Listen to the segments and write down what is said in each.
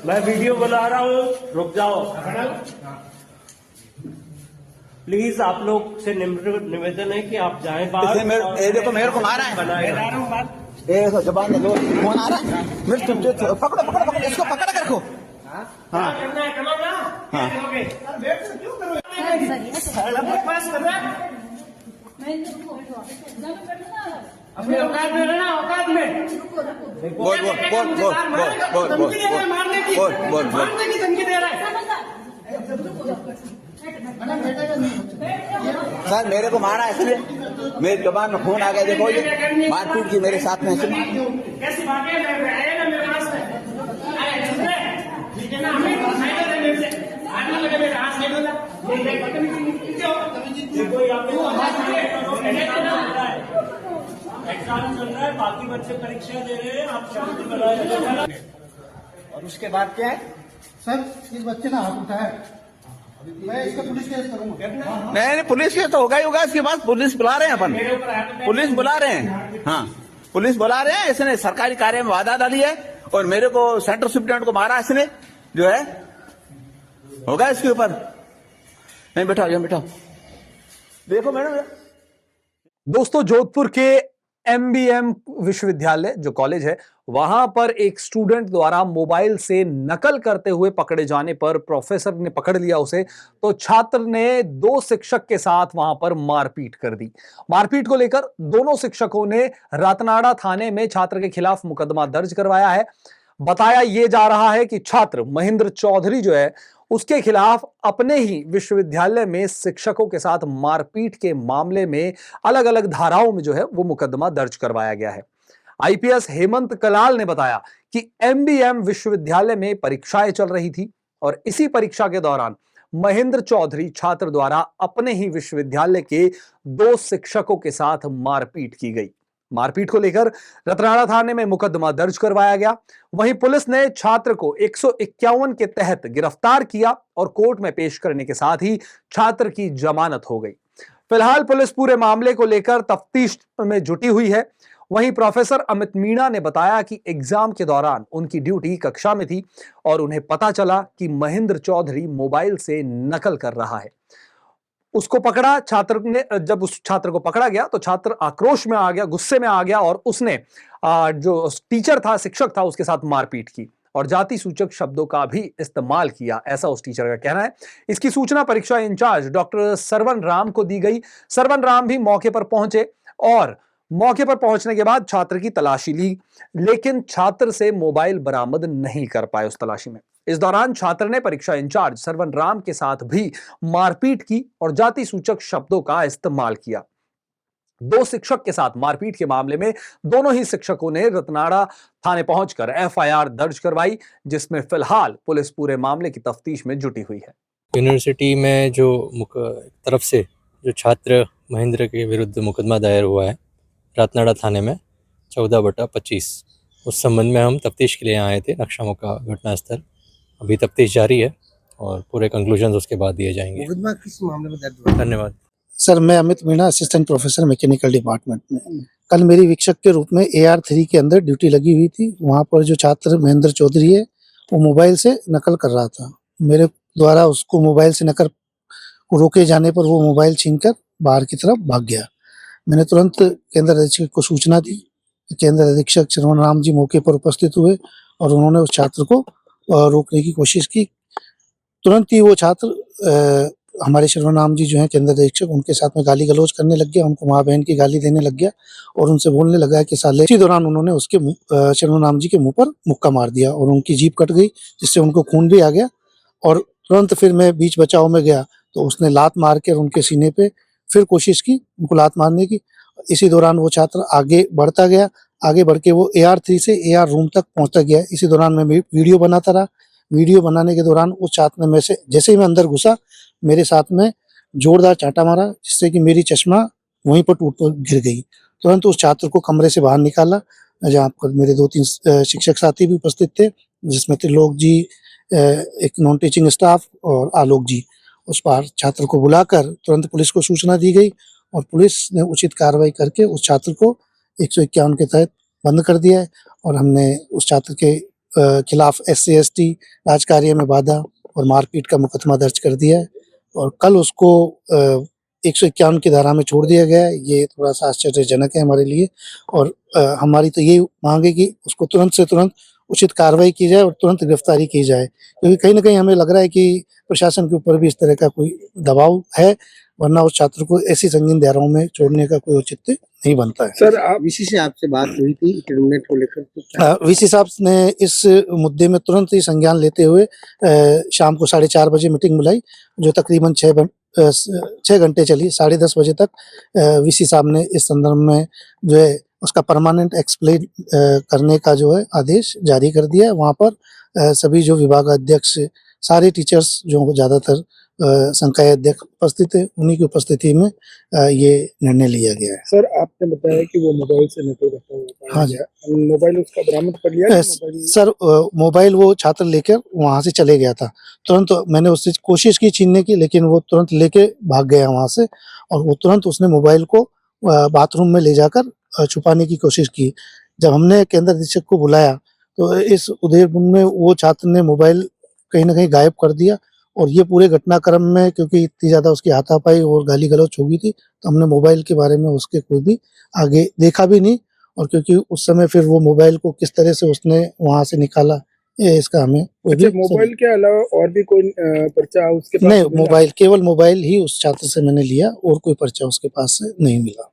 मैं वीडियो बना रहा हूँ, रुक जाओ। प्लीज आप लोग से निवेदन है कि आप जाएं बाहर। ये देखो मेरे को मारा है, ये देखो जबान में फोन आ रहा है। पकड़ो पकड़ो पकड़ो, इसको पकड़ कर रखो। हाँ हाँ अपने औकात में रहना, औकात में। बोल बोल बोल बोल बोल बोल बोल बोल मारने की धमकी दे रहा है। सर मेरे को मारा है इसलिए मेरी जबान में खून आ गया। देखो ये मारपीट की मेरे साथ में कैसी बातें आए ना मेरे पास में, ठीक है ना, हमें मेरे से आने लगे, मेरे हाथ नहीं बोला। एग्जाम चल रहा है, बाकी बच्चे परीक्षा दे रहे हैं, आप शांति बनाए रखिए। और उसके बाद क्या है सर, इस बच्चे ने हाथ उठाया, मैं इसका पुलिस केस करूंगा। नहीं पुलिस केस तो होगा ही होगा। इसके बाद पुलिस बुला रहे हैं, अपन पुलिस बुला रहे हैं। हाँ पुलिस बुला रहे हैं। इसने सरकारी कार्य में बाधा डाली है और मेरे को सेंटर सुप्रिटेंडेंट को मारा इसने, जो है होगा इसके ऊपर। नहीं बैठाओ, यहाँ बैठाओ। देखो मैडम, दोस्तों जोधपुर के एमबीएम विश्वविद्यालय जो कॉलेज है, वहां पर एक स्टूडेंट द्वारा मोबाइल से नकल करते हुए पकड़े जाने पर प्रोफेसर ने पकड़ लिया उसे, तो छात्र ने दो शिक्षक के साथ वहां पर मारपीट कर दी। मारपीट को लेकर दोनों शिक्षकों ने रतनाड़ा थाने में छात्र के खिलाफ मुकदमा दर्ज करवाया है। बताया यह जा रहा है कि छात्र महेंद्र चौधरी जो है, उसके खिलाफ अपने ही विश्वविद्यालय में शिक्षकों के साथ मारपीट के मामले में अलग अलग धाराओं में जो है वो मुकदमा दर्ज करवाया गया है। आईपीएस हेमंत कलाल ने बताया कि एमबीएम विश्वविद्यालय में परीक्षाएं चल रही थी और इसी परीक्षा के दौरान महेंद्र चौधरी छात्र द्वारा अपने ही विश्वविद्यालय के दो शिक्षकों के साथ मारपीट की गई। मारपीट को लेकर रतनाड़ा थाने में मुकदमा दर्ज करवाया गया। वहीं पुलिस ने छात्र को 151 के तहत गिरफ्तार किया और कोर्ट में पेश करने के साथ ही छात्र की जमानत हो गई। फिलहाल पुलिस पूरे मामले को लेकर तफ्तीश में जुटी हुई है। वहीं प्रोफेसर अमित मीणा ने बताया कि एग्जाम के दौरान उनकी ड्यूटी कक्षा में थी और उन्हें पता चला कि महेंद्र चौधरी मोबाइल से नकल कर रहा है। उसको पकड़ा, छात्र ने जब उस छात्र को पकड़ा गया तो छात्र आक्रोश में आ गया, गुस्से में आ गया और उसने जो टीचर था, शिक्षक था, उसके साथ मारपीट की और जाति सूचक शब्दों का भी इस्तेमाल किया, ऐसा उस टीचर का कहना है। इसकी सूचना परीक्षा इंचार्ज डॉक्टर सरवन राम को दी गई। सरवन राम भी मौके पर पहुंचे और मौके पर पहुंचने के बाद छात्र की तलाशी ली, लेकिन छात्र से मोबाइल बरामद नहीं कर पाए उस तलाशी में। इस दौरान छात्र ने परीक्षा इंचार्ज सरवन राम के साथ भी मारपीट की और जाति सूचक शब्दों का इस्तेमाल किया। दो शिक्षक के साथ मारपीट के मामले में दोनों ही शिक्षकों ने रतनाड़ा थाने पहुंचकर एफआईआर दर्ज करवाई, जिसमें फिलहाल पुलिस पूरे मामले की तफ्तीश में जुटी हुई है। यूनिवर्सिटी में जो तरफ से जो छात्र महेंद्र के विरुद्ध मुकदमा दायर हुआ है रतनाड़ा थाने में 14/25, उस संबंध में हम तफ्तीश के लिए आए थे नक्शा का घटनास्थल। अभी तफ्तीश जारी है और पूरे कंक्लूजन उसके बाद दिए जाएंगे। मुकदमा किस मामले में दर्ज हुआ? धन्यवाद सर, मैं Amit Meena, assistant professor mechanical department में। कल मेरी वीक्षक के रूप में AR3 के अंदर ड्यूटी लगी हुई थी। वहाँ पर जो छात्र महेंद्र चौधरी है, वो मोबाइल से नकल कर रहा था। मेरे द्वारा उसको मोबाइल से नकल को रोके जाने पर वो मोबाइल छीनकर बाहर की तरफ भाग गया। मैंने तुरंत केंद्र अधीक्षक को सूचना दी। केंद्र अधीक्षक श्रवण राम जी मौके पर उपस्थित हुए और उन्होंने उस छात्र को रोकने की कोशिश की। तुरंत ही वो छात्र हमारे श्रवण राम जी जो हैं केंद्र अधीक्षक, उनके साथ में गाली गलौज करने लग गया, उनको माँ बहन की गाली देने लग गया और उनसे बोलने लगा कि साले। इसी दौरान उन्होंने उसके श्रवण राम जी के मुंह पर मुक्का मार दिया और उनकी जीभ कट गई, जिससे उनको खून भी आ गया। और तुरंत फिर मैं बीच बचाव में गया तो उसने लात मार कर उनके सीने पे फिर कोशिश की उनको लात मारने की। इसी दौरान वो छात्र आगे बढ़ता गया। आगे बढ़ के वो AR3 से AR रूम तक पहुंचता गया। इसी दौरान मैं वीडियो बनाता रहा। वीडियो बनाने के दौरान उस छात्र ने में से जैसे ही मैं अंदर घुसा, मेरे साथ में जोरदार चांटा मारा, जिससे कि मेरी चश्मा वहीं पर टूट कर गिर गई। तुरंत उस छात्र को कमरे से बाहर निकाला, जहाँ पर मेरे 2-3 शिक्षक साथी भी उपस्थित थे, जिसमें त्रिलोक जी, एक नॉन टीचिंग स्टाफ और आलोक जी। उस पर छात्र को बुलाकर तुरंत पुलिस को सूचना दी गई और पुलिस ने उचित कार्रवाई करके उस छात्र को 151 के तहत बंद कर दिया है और हमने उस छात्र के खिलाफ SC/ST राजकार्य में बाधा और मारपीट का मुकदमा दर्ज कर दिया है और कल उसको 151 की धारा में छोड़ दिया गया है। ये थोड़ा सा आश्चर्यजनक है हमारे लिए और हमारी तो यही मांग है कि उसको तुरंत से तुरंत उचित कार्रवाई की जाए और तुरंत गिरफ्तारी की जाए, क्योंकि कहीं न कहीं हमें लग रहा है कि प्रशासन के ऊपर भी इस तरह का कोई दबाव है, वरना उस छात्र को ऐसी संगीन धाराओं में छोड़ने का कोई औचित्य नहीं बनता है। सर आप वीसी से आपसे बात हुई थी इंटरनेट को लेकर, तो क्या वीसी साहब ने इस मुद्दे में तुरंत ही संज्ञान लेते हुए शाम को 4:30 बजे मीटिंग बुलाई, जो तकरीबन 6 घंटे चली। 10:30 बजे तक वीसी साहब ने इस संदर्भ में जो है उसका परमानेंट एक्सप्लेन करने का जो है आदेश जारी कर दिया है। वहाँ पर सभी जो विभागाध्यक्ष, सारे टीचर्स जो ज़्यादातर संकाय अध्यक्ष उपस्थित है, उन्हीं की उपस्थिति में ये निर्णय लिया गया है। सर आपने बताया कि वो मोबाइल से नकल करता हुआ पाया हाँ जी। गया। मोबाइल उसका बरामद कर लिया कि मोबाइल सर मोबाइल वो छात्र लेकर वहाँ से चले गया था। तुरंत मैंने उससे कोशिश की छीनने की, लेकिन वो तुरंत लेके भाग गया वहाँ से और वो तुरंत उसने मोबाइल को बाथरूम में ले जाकर छुपाने की कोशिश की। जब हमने केंद्र अधीक्षक को बुलाया तो इस उधेड़बुन में वो छात्र ने मोबाइल कहीं न कहीं गायब कर दिया और ये पूरे घटनाक्रम में क्योंकि इतनी ज़्यादा उसकी हाथापाई और गाली-गलौच हो गई थी, तो हमने मोबाइल के बारे में उसके कोई भी आगे देखा भी नहीं और क्योंकि उस समय फिर वो मोबाइल को किस तरह से उसने वहाँ से निकाला, ये इसका हमें कोई भी मोबाइल के अलावा और भी कोई पर्चा उसके पास नहीं, मिला? मोबाइल केवल मोबाइल ही उस छात्र से मैंने लिया और कोई पर्चा उसके पास से नहीं मिला।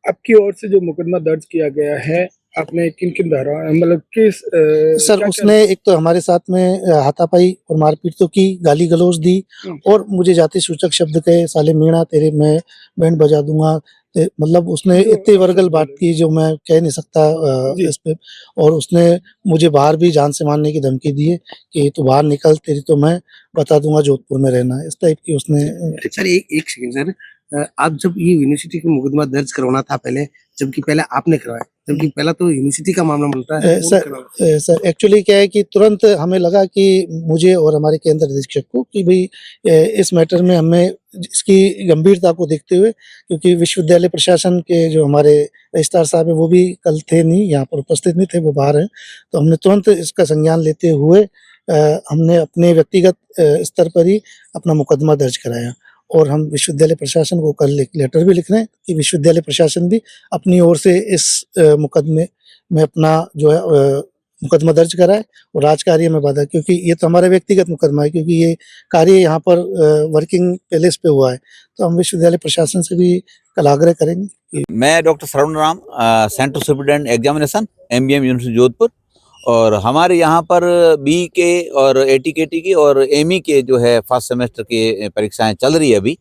आपकी ओर से जो मुकदमा दर्ज किया गया है, आपने किन-किन धारा मतलब किस सर क्या-क्या उसने एक तो हमारे साथ में हाथापाई और मारपीट तो की, गाली-गलौच दी और मुझे जाति सूचक शब्द कहे, साले मीणा तेरे मैं बैंड बजा दूँगा, मतलब उसने इतनी वर्गल बात की जो मैं कह नहीं सकता इस पे और उसने मुझे बाहर भी जान से मारने की धमकी दी है कि तू बाहर निकल, तेरी तो मैं बता दूँगा जोधपुर में रहना। इस टाइप की उसने सर एक सेकंड सर, आप जब ये यूनिवर्सिटी का मुकदमा दर्ज करवाना था पहले, जबकि पहले आपने करवाया, जबकि पहला तो यूनिवर्सिटी का मामला बनता है। सर एक्चुअली क्या है कि तुरंत हमें लगा कि मुझे और हमारे केंद्र अधीक्षक को कि भाई इस मैटर में हमें इसकी गंभीरता को देखते हुए, क्योंकि विश्वविद्यालय प्रशासन के जो हमारे रजिस्ट्रार साहब हैं वो भी कल थे नहीं, यहाँ पर उपस्थित नहीं थे, वो बाहर हैं, तो हमने तुरंत इसका संज्ञान लेते हुए हमने अपने व्यक्तिगत स्तर पर ही अपना मुकदमा दर्ज कराया और हम विश्वविद्यालय प्रशासन को कल एक लेटर भी लिख रहे हैं कि विश्वविद्यालय प्रशासन भी अपनी ओर से इस मुकदमे में अपना जो है मुकदमा दर्ज कराए और राजकार्य में बाधा, क्योंकि ये तो हमारा व्यक्तिगत मुकदमा है, क्योंकि ये कार्य यहाँ पर वर्किंग पैलेस पे हुआ है, तो हम विश्वविद्यालय प्रशासन से भी कल आग्रह करेंगे। मैं doctor Shravan Ram, central superintendent examination MBM university Jodhpur, और हमारे यहाँ पर BK और ATKT की और ME के जो है फर्स्ट सेमेस्टर की परीक्षाएं चल रही है अभी।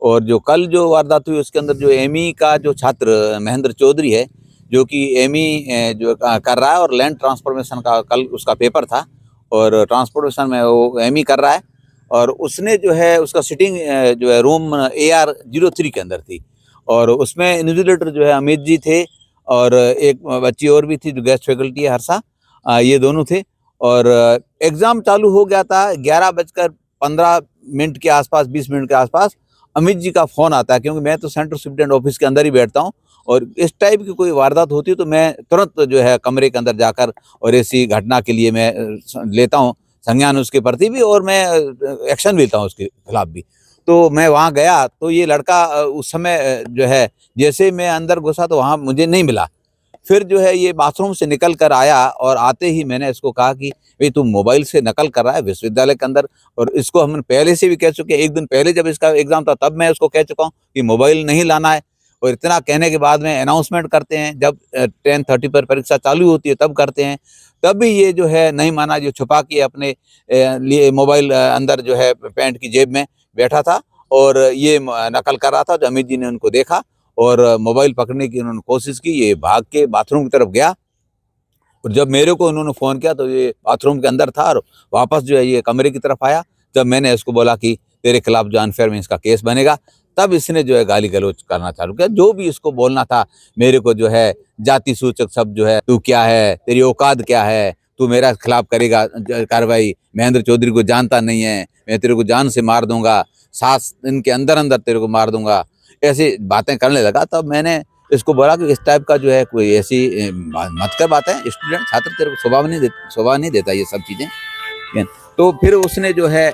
और जो कल जो वारदात हुई उसके अंदर जो ME का जो छात्र महेंद्र चौधरी है, जो कि ME जो कर रहा है और लैंड ट्रांसफॉर्मेशन का कल उसका पेपर था और ट्रांसपोर्टेशन में वो ME कर रहा है, और उसने जो है उसका सिटिंग जो है रूम AR03 के अंदर थी और उसमें इन्विजिलेटर जो है अमित जी थे और एक बच्ची और भी थी जो गेस्ट फैकल्टी है हर्षा, ये दोनों थे। और एग्ज़ाम चालू हो गया था 11:15 के आसपास, 20 मिनट के आसपास अमित जी का फ़ोन आता है, क्योंकि मैं तो सेंट्रल सुपरिटेंडेंट ऑफिस के अंदर ही बैठता हूँ और इस टाइप की कोई वारदात होती है तो मैं तुरंत जो है कमरे के अंदर जाकर और ऐसी घटना के लिए मैं लेता हूँ संज्ञान उसके प्रति भी और मैं एक्शन लेता हूँ उसके खिलाफ भी। तो मैं वहाँ गया तो ये लड़का उस समय जो है जैसे मैं अंदर घुसा तो वहाँ मुझे नहीं मिला। फिर जो है ये बाथरूम से निकल कर आया और आते ही मैंने इसको कहा कि भाई तुम मोबाइल से नकल कर रहा है विश्वविद्यालय के अंदर, और इसको हम पहले से भी कह चुके हैं, एक दिन पहले जब इसका एग्जाम था तब मैं उसको कह चुका हूँ कि मोबाइल नहीं लाना है। और इतना कहने के बाद में अनाउंसमेंट करते हैं, जब 10:30 पर परीक्षा चालू होती है तब करते हैं, तब भी ये जो है नहीं माना, जो छुपा के अपने लिए मोबाइल अंदर जो है पैंट की जेब में बैठा था और ये नकल कर रहा था। जो अमित जी ने उनको देखा और मोबाइल पकड़ने की उन्होंने कोशिश की, ये भाग के बाथरूम की तरफ गया और जब मेरे को उन्होंने फ़ोन किया तो ये बाथरूम के अंदर था और वापस जो है ये कमरे की तरफ आया। जब मैंने इसको बोला कि तेरे खिलाफ जो अनफेयर मींस का केस बनेगा, तब इसने जो है गाली गलौज करना चालू किया। जो भी इसको बोलना था मेरे को जो है जाति सूचक शब्द जो है, तू क्या है, तेरी औकात क्या है, तू मेरा खिलाफ करेगा कार्रवाई, महेंद्र चौधरी को जानता नहीं है, मैं तेरे को जान से मार दूंगा, 7 दिन के अंदर अंदर तेरे को मार दूंगा, ऐसी बातें करने लगा। तब मैंने इसको बोला कि इस टाइप का जो है कोई ऐसी मत कर बात है, स्टूडेंट छात्र तेरे को स्वभाव नहीं देता ये सब चीजें। ठीक है? तो फिर उसने जो है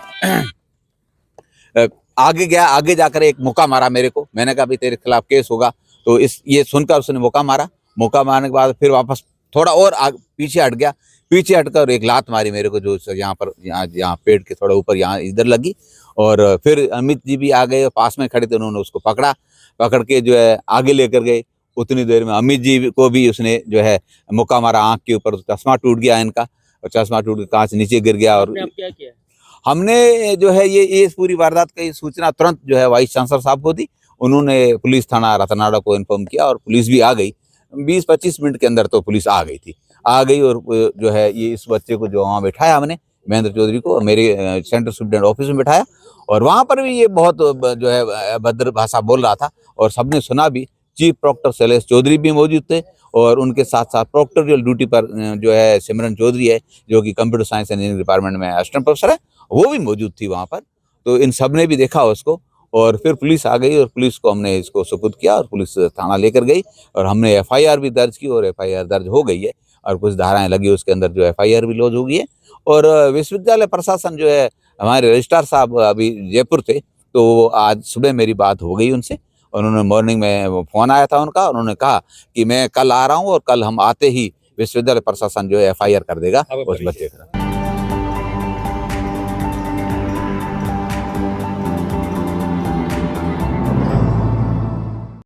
आगे गया, आगे जाकर एक मौका मारा मेरे को। मैंने कहा भाई तेरे खिलाफ केस होगा, तो ये सुनकर उसने मौका मारा। मौका मारने के बाद फिर वापस थोड़ा और पीछे हट गया। पीछे हटकर एक लात मारी मेरे को, जो यहाँ पर यहाँ पेट के थोड़ा ऊपर यहाँ इधर लगी। और फिर अमित जी भी आ गए, पास में खड़े थे, उन्होंने उसको पकड़ के जो है आगे लेकर गए। उतनी देर में अमित जी को भी उसने जो है मुक्का मारा आंख के ऊपर, चश्मा टूट गया इनका, और चश्मा टूट के कांच नीचे गिर गया। और क्या किया? हमने जो है ये पूरी वारदात की सूचना तुरंत जो है वाइस चांसलर साहब को दी। उन्होंने पुलिस थाना रतनाड़ा को इन्फॉर्म किया और पुलिस भी आ गई। 20-25 मिनट के अंदर तो पुलिस आ गई और जो है ये इस बच्चे को जो वहाँ बैठाया हमने, महेंद्र चौधरी को मेरे सेंट्रल सुप्रीडेंट ऑफिस में बैठाया। और वहाँ पर भी ये बहुत जो है भद्र भाषा बोल रहा था और सबने सुना भी। चीफ प्रॉक्टर शैलेश चौधरी भी मौजूद थे और उनके साथ साथ प्रॉक्टोरियल ड्यूटी पर जो है सिमरन चौधरी है, जो कि कंप्यूटर साइंस इंजीनियरिंग डिपार्टमेंट में असिस्टेंट प्रोफेसर है, वो भी मौजूद थी वहाँ पर। तो इन सब ने भी देखा उसको और फिर पुलिस आ गई और पुलिस को हमने इसको सुपुर्द किया और पुलिस थाना लेकर गई और हमने FIR भी दर्ज की और FIR दर्ज हो गई है और कुछ धाराएं लगी उसके अंदर, जो FIR भी लॉन्च हो गई है। और विश्वविद्यालय प्रशासन जो है, हमारे रजिस्ट्रार साहब अभी जयपुर थे, तो आज सुबह मेरी बात हो गई उनसे। उन्होंने मॉर्निंग में फ़ोन आया था उनका, उन्होंने कहा कि मैं कल आ रहा हूँ और कल हम आते ही विश्वविद्यालय प्रशासन जो है FIR कर देगा उस बच्चे का।